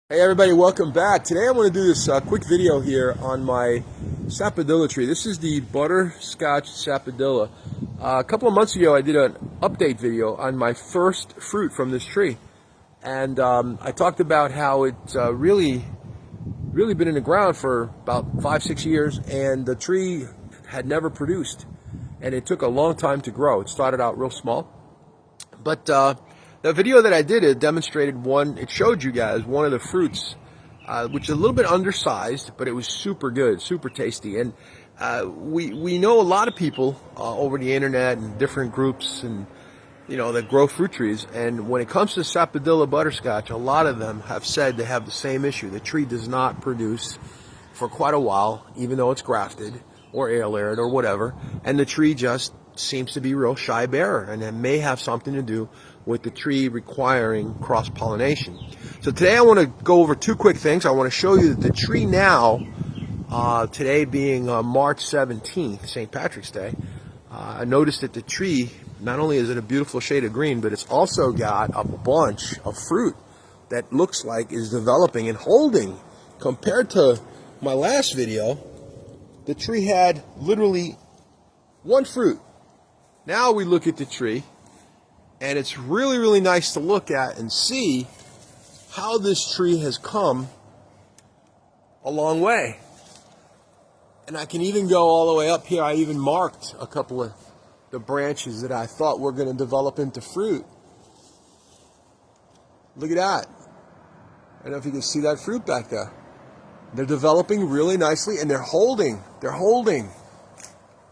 Hey everybody, welcome back. Today I want to do this quick video here on my Sapodilla tree. This is the Butterscotch Sapodilla. A couple of months ago I did an update video on my first fruit from this tree. And I talked about how it's really been in the ground for about 5-6 years, and the tree had never produced. And it took a long time to grow. It started out real small. But the video that I did, it demonstrated it showed you guys one of the fruits, which is a little bit undersized, but it was super good, super tasty. And we know a lot of people over the internet and different groups and that grow fruit trees. And when it comes to Sapodilla butterscotch, a lot of them have said they have the same issue. The tree does not produce for quite a while, even though it's grafted or air-layered or whatever, and the tree just seems to be real shy bearer, and it may have something to do with the tree requiring cross-pollination. So today I want to go over two quick things. I want to show you that the tree now, today being March 17th, St. Patrick's Day, I noticed that the tree, not only is it a beautiful shade of green, but it's also got a bunch of fruit that looks like is developing and holding. Compared to my last video, the tree had literally one fruit. Now we look at the tree, and it's really nice to look at and see how this tree has come a long way. And I can even go all the way up here. I even marked a couple of the branches that I thought were going to develop into fruit. Look at that. I don't know if you can see that fruit back there. They're developing really nicely, and they're holding. They're holding.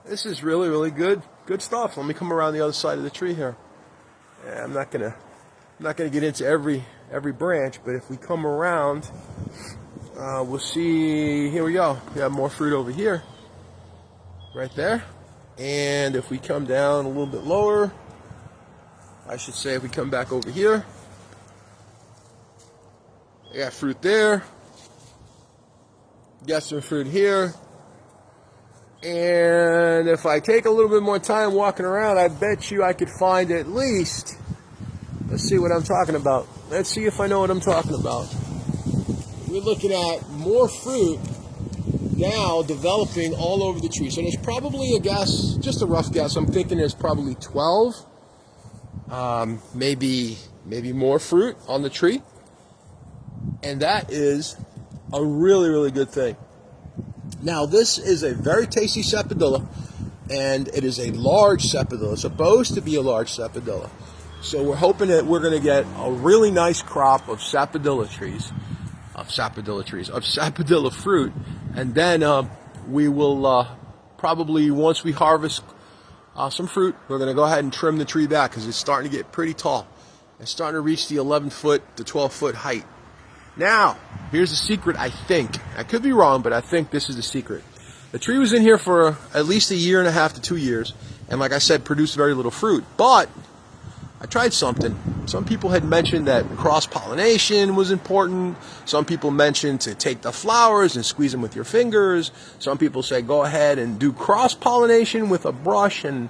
This is really good stuff. Let me come around the other side of the tree here. Yeah, I'm not gonna get into every branch, but if we come around, we'll see. Here we go. We have more fruit over here, right there. And if we come down a little bit lower, I should say, if we come back over here, I got fruit there. Got some fruit here. And if I take a little bit more time walking around, I bet you I could find at least, let's see what I'm talking about. Let's see if I know what I'm talking about. We're looking at more fruit now developing all over the tree. So there's probably a guess, just a rough guess, I'm thinking there's probably 12, maybe more fruit on the tree. And that is a really good thing. Now, this is a very tasty Sapodilla, and it is a large Sapodilla. It's supposed to be a large Sapodilla. So we're hoping that we're going to get a really nice crop of Sapodilla fruit, and then we will probably, once we harvest some fruit, we're going to go ahead and trim the tree back because it's starting to get pretty tall. It's starting to reach the 11-foot to 12-foot height. Now, here's the secret, I think. I could be wrong, but I think this is the secret. The tree was in here for at least 1.5 to 2 years, and like I said, produced very little fruit. But I tried something. Some people had mentioned that cross-pollination was important. Some people mentioned to take the flowers and squeeze them with your fingers. Some people say go ahead and do cross-pollination with a brush and,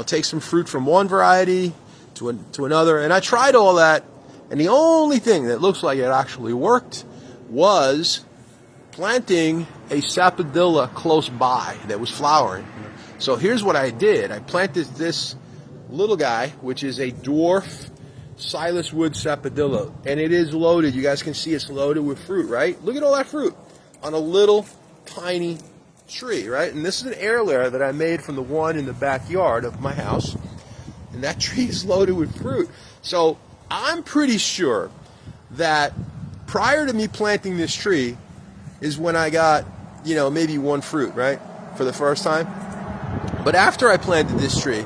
take some fruit from one variety to another. And I tried all that. And the only thing that looks like it actually worked was planting a Sapodilla close by that was flowering. So here's what I did. I planted this little guy, which is a dwarf Silaswood Sapodilla. And it is loaded. You guys can see it's loaded with fruit, right? Look at all that fruit on a little tiny tree, right? And this is an air layer that I made from the one in the backyard of my house. And that tree is loaded with fruit. So I'm pretty sure that prior to me planting this tree is when I got, maybe one fruit, right, for the first time. But after I planted this tree,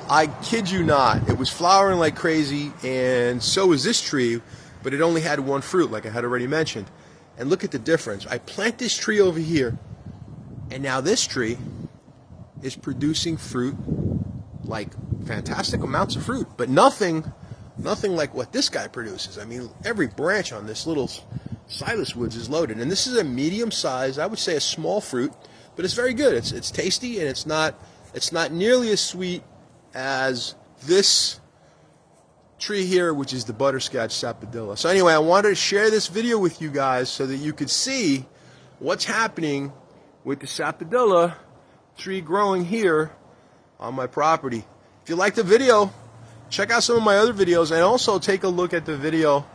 I kid you not, it was flowering like crazy, and so was this tree, but it only had one fruit, like I had already mentioned. And look at the difference. I plant this tree over here, and now this tree is producing fruit, like fantastic amounts of fruit, but nothing like what this guy produces. I mean, every branch on this little Silaswoods is loaded. And this is a medium size, I would say a small fruit, but it's very good. It's tasty, and it's not nearly as sweet as this tree here, which is the Butterscotch Sapodilla. So anyway, I wanted to share this video with you guys so that you could see what's happening with the Sapodilla tree growing here on my property. If you like the video, check out some of my other videos, and also take a look at the video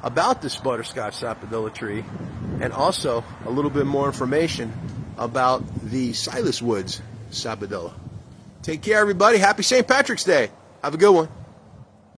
about this Butterscotch Sapodilla tree, and also a little bit more information about the Silas Woods Sapodilla. Take care, everybody. Happy St. Patrick's Day. Have a good one.